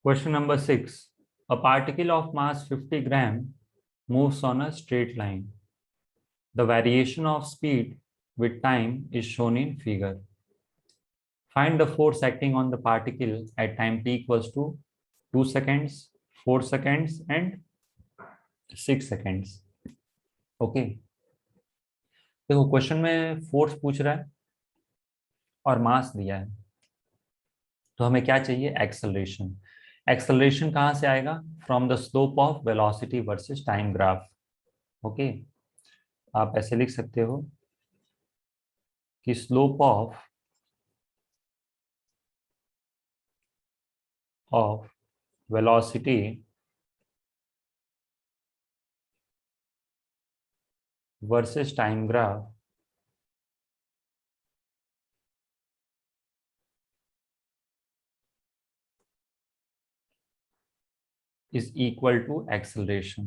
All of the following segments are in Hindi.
Question number 6. A particle of mass 50 gram moves on a straight line. The variation of speed with time is shown in figure. Find the force acting on the particle at time t equals to 2 seconds, 4 seconds and 6 seconds. Okay. देखो क्वेश्चन में फोर्स पूछ रहा है और मास दिया है, तो हमें क्या चाहिए? एक्सेलरेशन। एक्सेलरेशन कहाँ से आएगा? From the slope of velocity versus time graph. Okay, आप ऐसे लिख सकते हो कि slope of velocity versus time graph is equal to acceleration.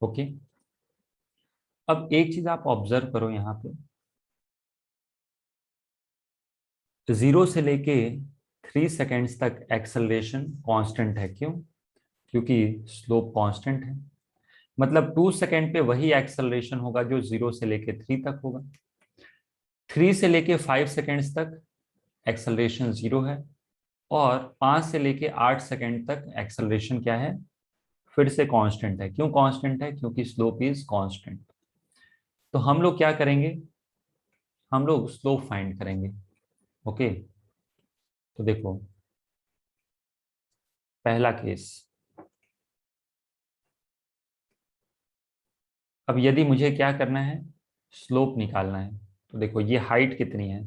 Okay, अब एक चीज आप ऑब्जर्व करो, यहाँ पे 0 से लेके 3 सेकेंड्स तक एक्सेलरेशन कांस्टेंट है। क्यों? क्योंकि स्लोप कांस्टेंट है। मतलब 2 सेकेंड पे वही एक्सेलरेशन होगा जो 0 से लेके 3 तक होगा। 3 से लेके 5 सेकेंड्स तक एक्सेलरेशन 0 है, और 5 से लेके 8 सेकेंड तक एक्सेलरेशन क्या है? फिर से कांस्टेंट है। क्यों कांस्टेंट है? क्योंकि स्लोप इज कांस्टेंट। तो हम लोग क्या करेंगे? हम लोग स्लोप फाइंड करेंगे। ओके, तो देखो पहला केस। अब यदि मुझे क्या करना है? स्लोप निकालना है। तो देखो ये हाइट कितनी है?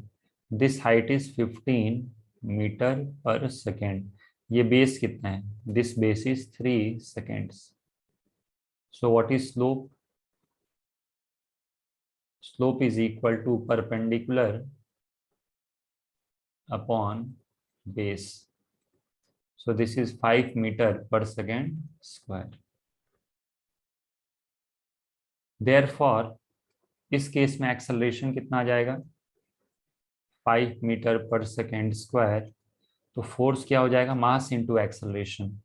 This height is 15 metre per second. ये बेस कितना है? This base is 3 seconds. So what is slope? Slope is equal to perpendicular upon base. So this is 5 meter per second square. Therefore, इस केस में एक्सेलरेशन कितना आ जाएगा? 5 मीटर पर सेकेंड स्क्वायर। तो फोर्स क्या हो जाएगा? Mass into acceleration.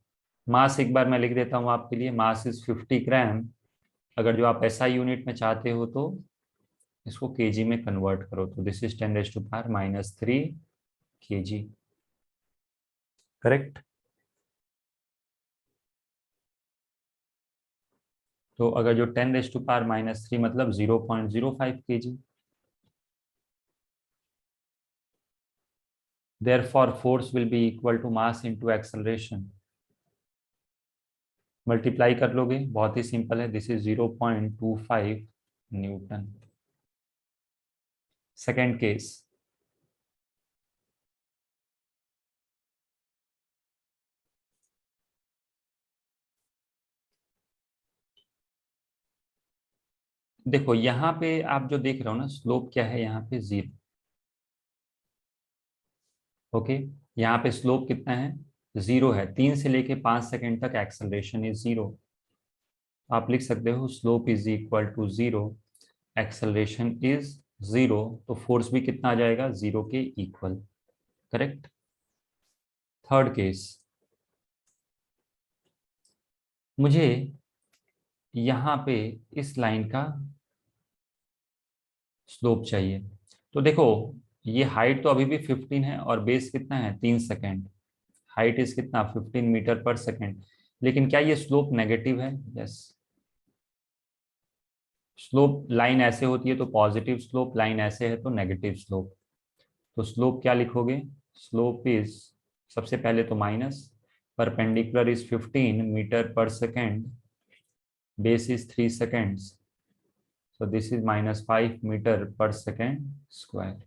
मास एक बार मैं लिख देता हूं आपके लिए, मास इज 50 ग्राम। अगर जो आप एसआई यूनिट में चाहते हो तो इसको केजी में कन्वर्ट करो, तो दिस इज 10⁻³ kg। करेक्ट? तो अगर जो 10⁻³ मतलब 0.05 kg। Therefore, force will be equal to mass into acceleration. Multiply कर लोगे, बहुत ही सिंपल है। This is 0.25 Newton. Second case. देखो यहाँ पे आप जो देख रहे हो ना, स्लोप क्या है यहाँ पे? 0। ओके, यहाँ पे स्लोप कितना है? 0 है। 3 से लेके 5 सेकेंड तक एक्सेलरेशन इज 0। आप लिख सकते हो slope is equal to 0, acceleration is 0। तो फोर्स भी कितना आ जाएगा? 0 के इक्वल। करेक्ट? Third case. मुझे यहाँ पे इस लाइन का स्लोप चाहिए। तो देखो ये हाइट तो अभी भी 15 है और बेस कितना है? 3 सेकेंड। हाइट इज कितना? 15 मीटर पर सेकेंड। लेकिन क्या ये स्लोप नेगेटिव है? यस। स्लोप लाइन ऐसे होती है तो पॉजिटिव स्लोप, लाइन ऐसे है तो नेगेटिव स्लोप। तो स्लोप क्या लिखोगे? स्लोप इज, सबसे पहले तो minus, perpendicular is 15 metre per second, base is 3 seconds. So this is -5 meter per second square.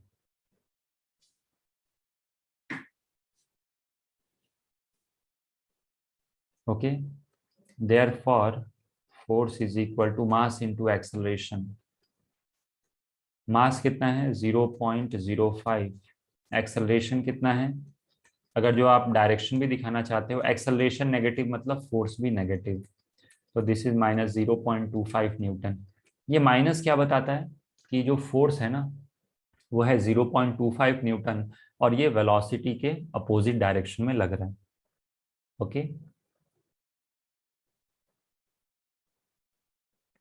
Okay. Therefore, force is equal to mass into acceleration. मास कितना है? 0.05। एक्सेलरेशन कितना है? अगर जो आप डायरेक्शन भी दिखाना चाहते हो, एक्सेलरेशन नेगेटिव मतलब फोर्स भी नेगेटिव। तो दिस इज माइनस 0.25 न्यूटन। ये माइनस क्या बताता है कि जो फोर्स है ना वो है 0.25 न्यूटन और ये वेलोसिटी के अपोजिट डायरेक्शन में लग रहा है। ओके,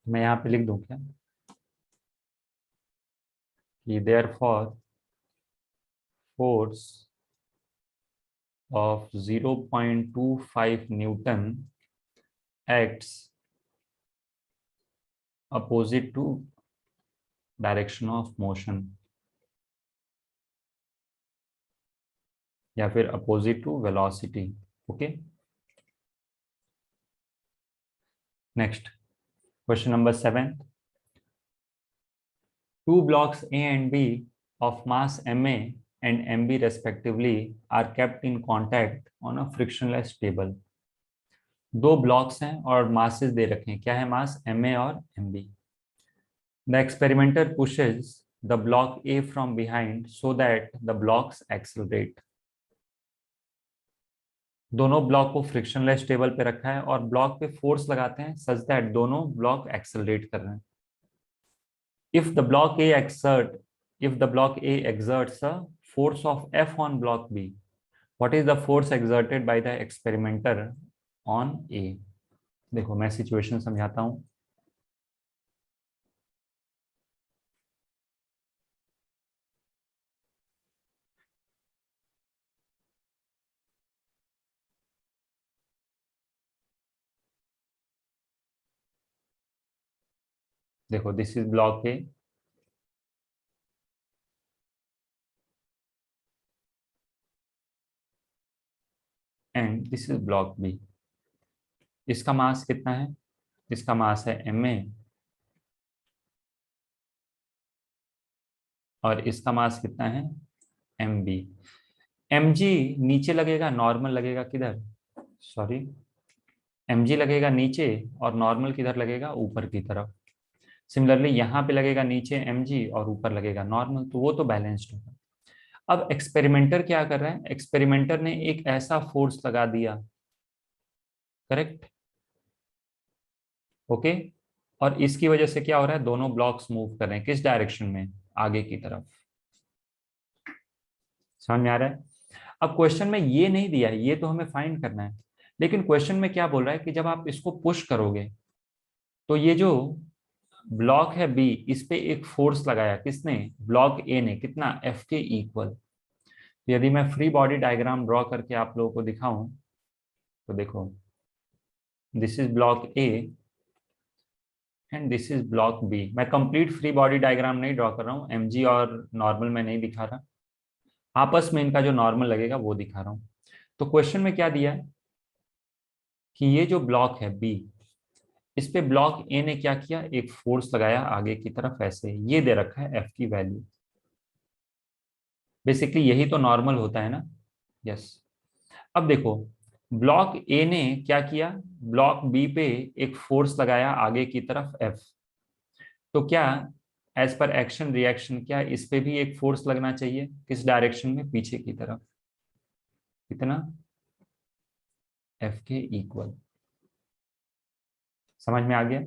मैं यहाँ पे लिख दूं क्या कि therefore force of 0.25 Newton acts opposite to direction of motion या फिर opposite to velocity. Okay, next question number 7. Two blocks A and B of mass ma and mb respectively are kept in contact on a frictionless table. दो ब्लॉक्स हैं और मासेस दे रखे हैं, क्या है मास ma और mb. The experimenter pushes the block A from behind so that the blocks accelerate. दोनों ब्लॉक को फ्रिक्शनलेस टेबल पे रखा है और ब्लॉक पे फोर्स लगाते हैं सच दैट दोनों ब्लॉक एक्सेलरेट कर रहे हैं. If the block A exert, if the block A exerts a force of F on block B, what is the force exerted by the experimenter on A? देखो मैं सिचुएशन समझाता हूं. देखो this is block A and this is block B. इसका मास कितना है? इसका मास है ma और इसका मास कितना है mb. mg नीचे लगेगा, नॉर्मल लगेगा किधर, सॉरी mg लगेगा नीचे और नॉर्मल किधर लगेगा, ऊपर की तरफ. सिमिलरली यहाँ पे लगेगा नीचे mg और ऊपर लगेगा नॉर्मल, तो वो तो बैलेंस्ड होगा. अब एक्सपेरिमेंटर क्या कर रहा है, एक्सपेरिमेंटर ने एक ऐसा फोर्स लगा दिया, करेक्ट, ओके, और इसकी वजह से क्या हो रहा है, दोनों ब्लॉक्स मूव कर रहे हैं किस डायरेक्शन में, आगे की तरफ. समझ में आ रहा है? अब क्वेश्चन में ये नहीं दिया है, ये तो हमें फाइंड करना है, लेकिन क्वेश्चन में क्या बोल रहा है कि जब आप इसको पुश करोगे तो ये जो ब्लॉक है बी, इस पे एक फोर्स लगाया किसने, ब्लॉक ए ने, कितना, एफ के इक्वल. यदि मैं फ्री बॉडी डायग्राम ड्रॉ करके आप लोगों को दिखाऊं तो देखो this is block A and this is block B. मैं कंप्लीट फ्री बॉडी डायग्राम नहीं ड्रॉ कर रहा हूँ, एमजी और नॉर्मल में नहीं दिखा रहा, आपस में इनका जो नॉर्मल लगेगा वो दिखा रहा हूँ. तो क्वेश्चन में क्या दिया है कि ये जो ब्लॉक है बी, इस पे ब्लॉक ए ने क्या किया, एक फोर्स लगाया आगे की तरफ, ऐसे ये दे रखा है एफ की वैल्यू. बेसिकली यही तो नॉर्मल होता है ना, यस. अब देखो ब्लॉक ए ने क्या किया, ब्लॉक बी पे एक फोर्स लगाया आगे की तरफ एफ. तो क्या एज पर एक्शन रिएक्शन क्या इस पे भी एक फोर्स लगना चाहिए, किस डायरेक्शन में, पीछे की तरफ, कितना, एफ के इक्वल. समझ में आ गया?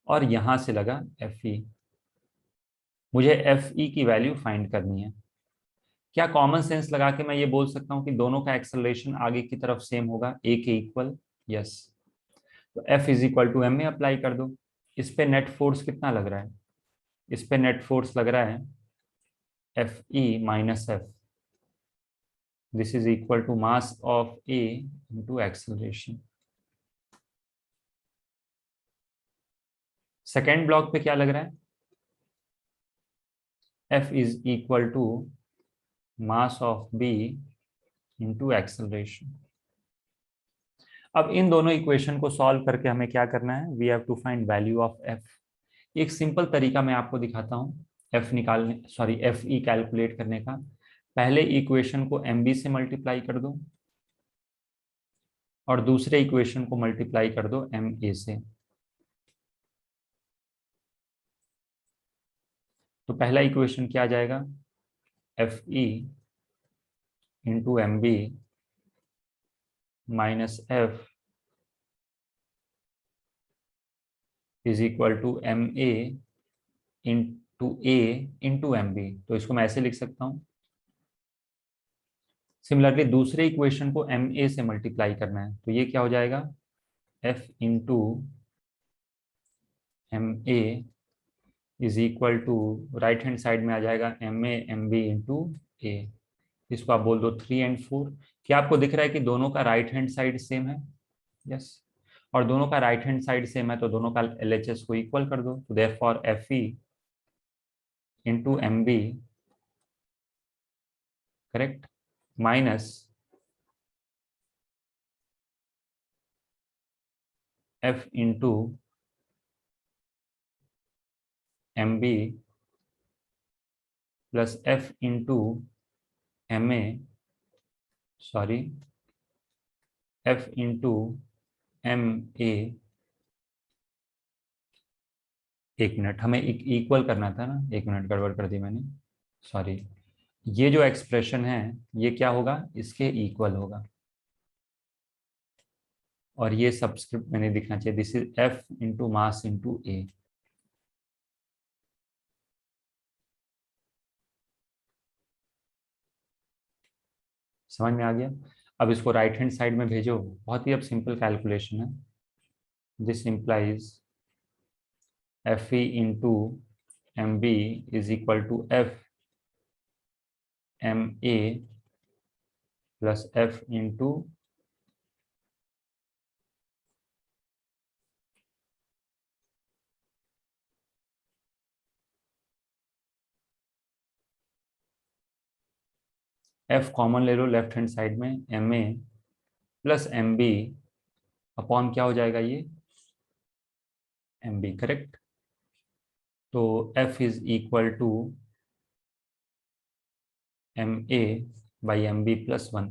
और यहां से लगा एफ ई, मुझे एफ ई की वैल्यू फाइंड करनी है. क्या कॉमन सेंस लगा के मैं ये बोल सकता हूँ कि दोनों का एक्सेलरेशन आगे की तरफ सेम होगा, ए के इक्वल, यस. तो F is equal to M में अप्लाई कर दो. इस पे नेट फोर्स कितना लग रहा है, इस पे नेट फोर्स लग रहा है F E minus F. This is equal to mass of A into acceleration. Second block पे क्या लग रहा है, F is equal to mass of B into acceleration. अब इन दोनों इक्वेशन को सॉल्व करके हमें क्या करना है, we have to find value of F. एक सिंपल तरीका मैं आपको दिखाता हूँ एफ निकालने, सॉरी एफ ई कैलकुलेट करने का. पहले इक्वेशन को एम बी से मल्टीप्लाई कर दो और दूसरे इक्वेशन को मल्टीप्लाई कर दो एम ए से. तो पहला इक्वेशन क्या आ जाएगा, F E into M B minus F is equal to M A into A into M B. तो इसको मैं ऐसे लिख सकता हूँ। सिमिलरली दूसरे इक्वेशन को एम ए से मल्टीप्लाई करना है, तो ये क्या हो जाएगा, F into M A is equal to, right hand side में आ जाएगा M A M B into A. इसको आप बोल दो 3 और 4। क्या आपको दिख रहा है कि दोनों का राइट हैंड साइड सेम है? यस। और दोनों का राइट हैंड साइड सेम है तो दोनों का एलएचएस को इक्वल कर दो। तो therefore F E into M B, correct, minus F into M B plus F into M A, sorry, F into M A. एक मिनट, हमें इक्वल करना था ना, एक मिनट गड़बड़ कर दी मैंने, सॉरी। ये जो एक्सप्रेशन है ये क्या होगा, इसके इक्वल होगा, और ये सबस्क्रिप्ट मैंने दिखना चाहिए, this is F into mass into A. समझ में आ गया? अब इसको राइट हैंड साइड में भेजो, बहुत ही अब सिंपल कैलकुलेशन है। This implies F E into M B is equal to F M A plus F into F common ले लो लेफ्ट हैंड साइड में, M A plus M B upon क्या हो जाएगा ये, एम बी, करेक्ट। तो F is equal to M A by M B plus 1।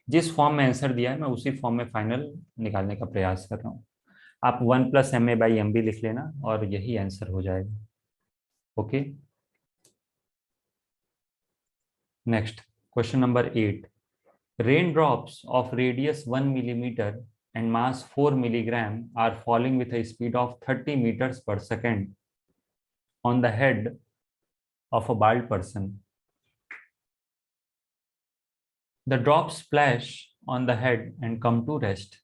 जिस फॉर्म में आंसर दिया है मैं उसी फॉर्म में फाइनल निकालने का प्रयास कर रहा हूँ। आप 1 plus M A by M B लिख लेना और यही आंसर हो जाएगा। Okay, next question number 8। Raindrops of radius 1 millimeter and mass 4 milligram are falling with a speed of 30 meters per second on the head of a bald person. The drops splash on the head and come to rest.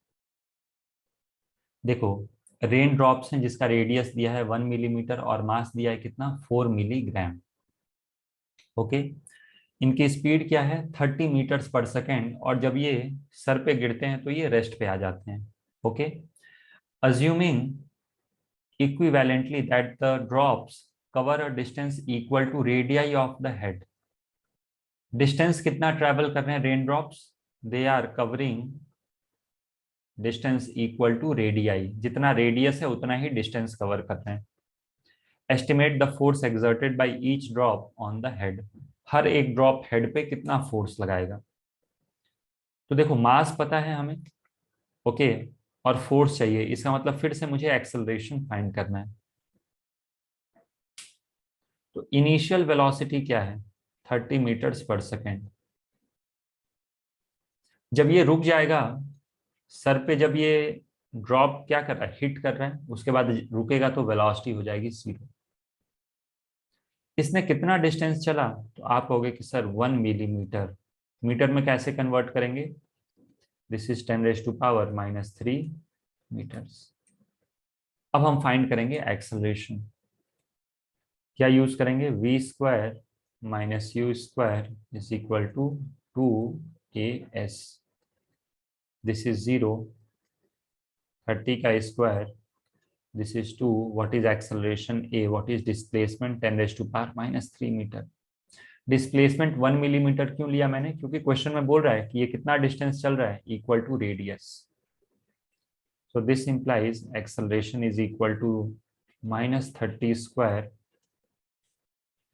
देखो, रेन ड्रॉप्स हैं जिसका रेडियस दिया है 1 मिलीमीटर और मास दिया है कितना, 4 मिलीग्राम। ओके, इनकी स्पीड क्या है, 30 मीटर्स पर सेकेंड, और जब ये सर पे गिरते हैं तो ये रेस्ट पे आ जाते हैं। Okay, assuming equivalently that the drops cover a distance equal to radii of the head. Distance कितना ट्रेवल कर रहे हैं rain drops, they are covering distance equal to radii, जितना रेडियस है उतना ही डिस्टेंस कवर कर रहे हैं। Estimate the force exerted by each drop on the head, हर एक ड्रॉप हेड पे कितना फोर्स लगाएगा। तो देखो मास पता है हमें, ओके, और फोर्स चाहिए, इसका मतलब फिर से मुझे एक्सेलरेशन फाइंड करना है। तो इनिशियल वेलोसिटी क्या है, 30 मीटर्स पर सेकेंड। जब ये रुक जाएगा सर पे, जब ये ड्रॉप क्या कर रहा है, हिट कर रहा है, उसके बाद रुकेगा तो वेलोसिटी हो जाएगी 0। इसने कितना डिस्टेंस चला, तो आप कहोगे कि सर 1 मिलीमीटर, मीटर में कैसे कन्वर्ट करेंगे, दिस इज 10⁻³ - 3 मीटर्स। अब हम फाइंड करेंगे एक्सेलरेशन। क्या यूज करेंगे, v² - u² is equal to 2as। This is 0, 30 का square, this is 2, what is acceleration a, what is displacement 10⁻³ metre. Displacement 1 millimetre क्यों लिया मैंने, क्योंकि क्वेश्चन में बोल रहा है कि ये कितना डिस्टेंस चल रहा है, equal to radius. So this implies acceleration is equal to -30²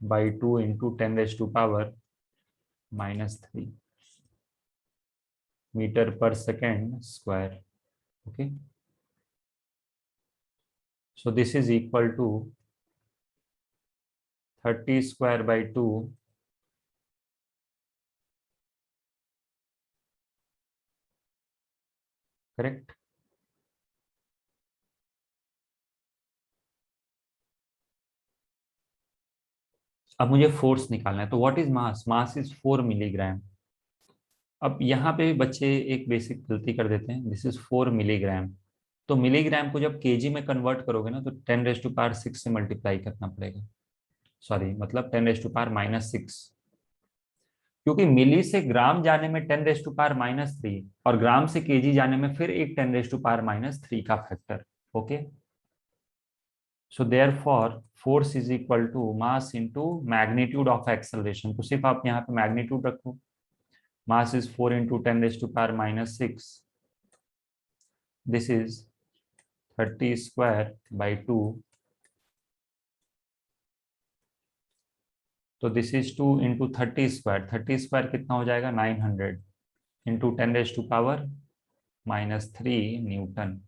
by 2 into 10⁻³ metre per second square. Okay, so this is equal to 30 square by 2, correct, अब मुझे फोर्स निकालना है, तो what is mass? Mass is 4 milligram. अब यहाँ पे भी बच्चे एक बेसिक गलती कर देते हैं, दिस इज 4 मिलीग्राम। तो मिलीग्राम को जब केजी में कन्वर्ट करोगे ना, तो 10⁻6 से मल्टीप्लाई करना पड़ेगा। सॉरी, मतलब 10⁻⁻6, क्योंकि मिली से ग्राम जाने में 10⁻⁻3 और ग्राम से केजी जाने में फिर एक 10⁻⁻3 का factor. Okay, so therefore force is equal to mass into magnitude of acceleration. तो सिर्फ आप यहाँ पे मैग्नीट्यूड रखो, mass is 4 into 10⁻⁻6, this is 30² by 2, तो दिस इज 2 इंटू 30², 30² कितना हो जाएगा? 900 into 10⁻⁻3 Newton,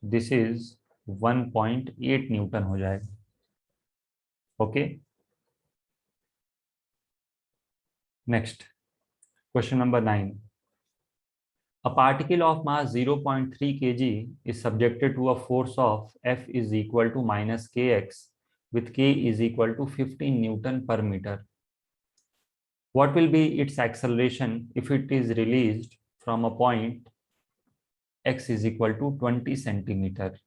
this is 1.8 Newton हो जाएगा। Okay, next question number 9। A particle of mass 0.3 kg is subjected to a force of F is equal to minus kx with k is equal to 15 Newton per meter. What will be its acceleration if it is released from a point x is equal to 20 centimetre?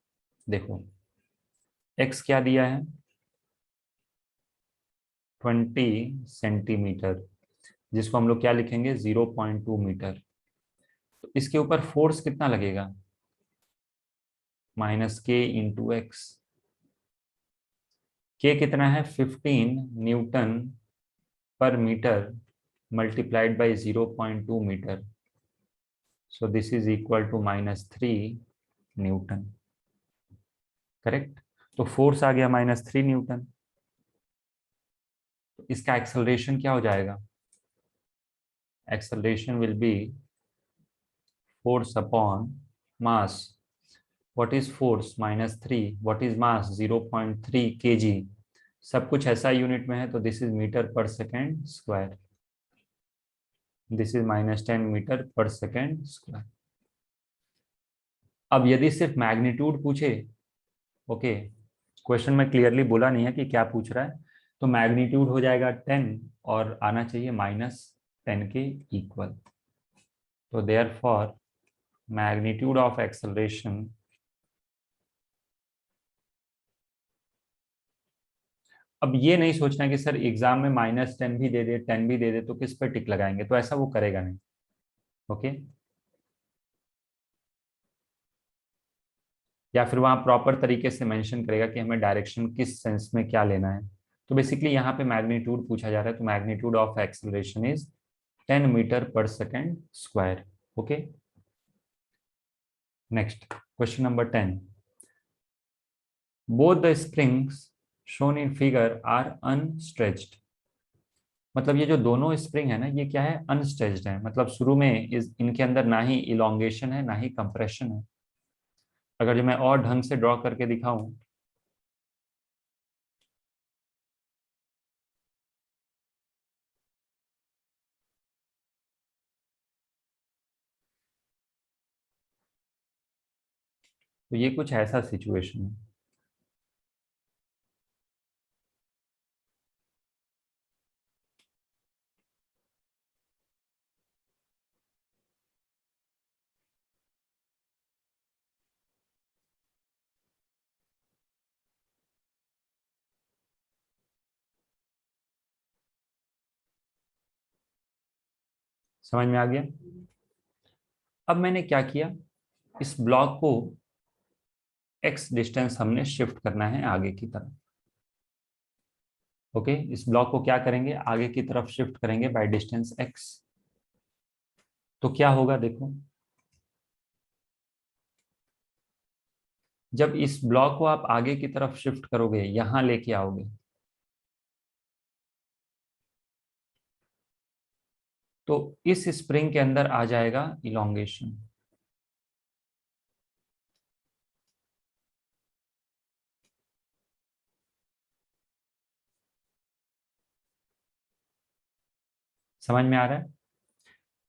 देखो x क्या दिया है? 20 सेंटीमीटर, जिसको हम लोग क्या लिखेंगे? 0.2 मीटर। तो इसके ऊपर फोर्स कितना लगेगा? माइनस के इंटू एक्स। के कितना है? 15 newton per metre multiplied by 0.2 metre, so this is equal to -3 newton. Correct, तो फोर्स आ गया -3 न्यूटन। तो इसका एक्सेलरेशन क्या हो जाएगा? Acceleration will be force upon mass. What is force? -3। What is mass? 0.3 kg। सब कुछ ऐसा यूनिट में है, तो this is metre per second square, this is -10 metre per second square. अब यदि सिर्फ मैग्नीट्यूड पूछे, ओके, क्वेश्चन में क्लियरली बोला नहीं है कि क्या पूछ रहा है, तो मैग्नीट्यूड हो जाएगा 10 और आना चाहिए -10 के इक्वल। तो therefore magnitude of acceleration अब ये नहीं सोचना कि सर एग्जाम में -10 भी दे दे 10 भी दे दे तो किस पे टिक लगाएंगे, तो ऐसा वो करेगा नहीं। ओके, या फिर वहां प्रॉपर तरीके से मेंशन करेगा कि हमें डायरेक्शन किस सेंस में क्या लेना है। तो बेसिकली यहाँ पे मैग्नीट्यूड पूछा जा रहा है, तो magnitude of acceleration is 10 metre per second square. Okay, next question number 10। Both the springs shown in figure are unstretched. मतलब ये जो दोनों स्प्रिंग है ना, ये क्या है? अनस्ट्रेच्ड है। मतलब शुरू में इनके अंदर ना ही इलोंगेशन है ना ही कंप्रेशन है। अगर जो मैं और ढंग से ड्रॉ करके दिखाऊं, तो ये कुछ ऐसा सिचुएशन है। समझ में आ गया? अब मैंने क्या किया, इस ब्लॉक को x डिस्टेंस हमने शिफ्ट करना है आगे की तरफ। ओके, इस ब्लॉक को क्या करेंगे? आगे की तरफ शिफ्ट करेंगे बाय डिस्टेंस x। तो क्या होगा देखो, जब इस ब्लॉक को आप आगे की तरफ शिफ्ट करोगे, यहां लेके आओगे, तो इस स्प्रिंग के अंदर आ जाएगा इलोंगेशन। समझ में आ रहा है?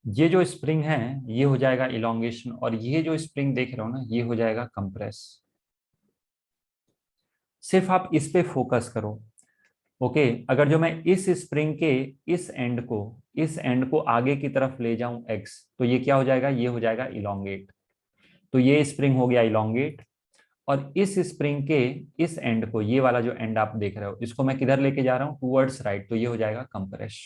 ये जो स्प्रिंग है ये हो जाएगा इलोंगेशन, और ये जो स्प्रिंग देख रहे हो ना, ये हो जाएगा कंप्रेस। सिर्फ आप इस पे फोकस करो। ओके अगर जो मैं इस स्प्रिंग के इस एंड को आगे की तरफ ले जाऊं x, तो ये क्या हो जाएगा, ये हो जाएगा इलोंगेट। तो ये स्प्रिंग हो गया इलोंगेट, और इस स्प्रिंग के इस एंड को, ये वाला जो एंड आप देख रहे हो, इसको मैं किधर लेके जा रहा हूं, टूवर्ड्स राइट, तो ये हो जाएगा कंप्रेस।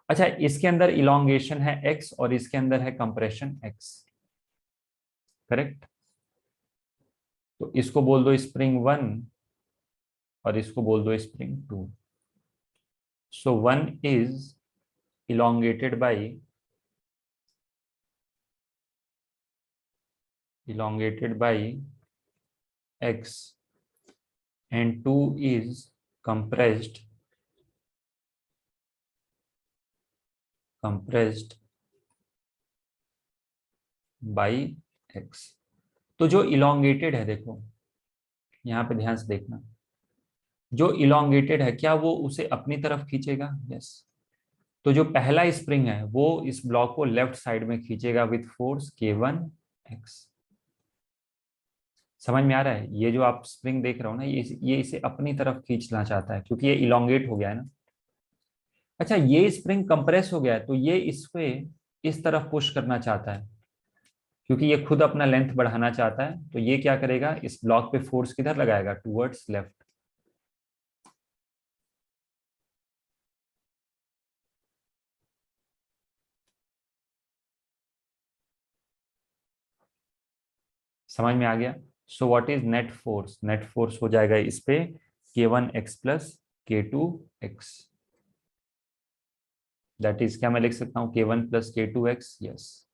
अच्छा इसके अंदर इलोंगेशन है x और इसके अंदर है कंप्रेशन x, करेक्ट। तो इसको बोल दो स्प्रिंग 1 और इसको बोल दो spring 2। So 1 is elongated by x and 2 is compressed by x। तो जो इलोंगेटेड है, देखो यहां पे ध्यान से देखना, जो इलोंगेटेड है क्या वो उसे अपनी तरफ खींचेगा, यस। तो जो पहला स्प्रिंग है वो इस ब्लॉक को लेफ्ट साइड में खींचेगा विथ फोर्स k1x। समझ में आ रहा है, ये जो आप स्प्रिंग देख रहे हो ना, ये इसे अपनी तरफ खींचना चाहता है क्योंकि ये इलोंगेट हो गया है ना। अच्छा ये स्प्रिंग कंप्रेस हो गया है, तो ये इसको इस तरफ पुश करना चाहता है क्योंकि ये खुद अपना लेंथ बढ़ाना चाहता है। तो ये क्या करेगा, इस ब्लॉक पे फोर्स किधर लगाएगा, टूवर्ड्स लेफ्ट। समझ में आ गया। सो what is net force, net force हो जाएगा इस पे k1x plus k2x। That is, क्या मैं लिख सकता हूँ k1 प्लस k2x, यस।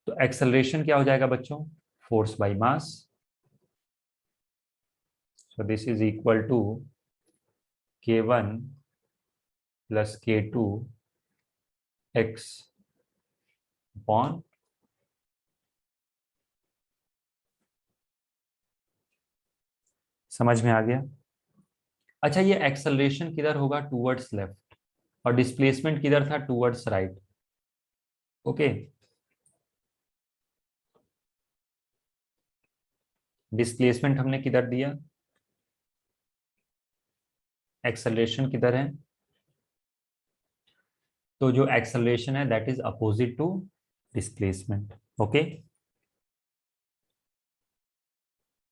तो एक्सेलरेशन क्या हो जाएगा बच्चों, force by mass. So this is equal to k1 plus k2x upon, समझ में आ गया। अच्छा ये एक्सेलरेशन किधर होगा, टूवर्ड्स लेफ्ट, और डिस्प्लेसमेंट किधर था, टूवर्ड्स राइट। ओके डिस्प्लेसमेंट हमने किधर दिया, एक्सेलरेशन किधर है, तो जो एक्सेलरेशन है that is opposite to displacement. Okay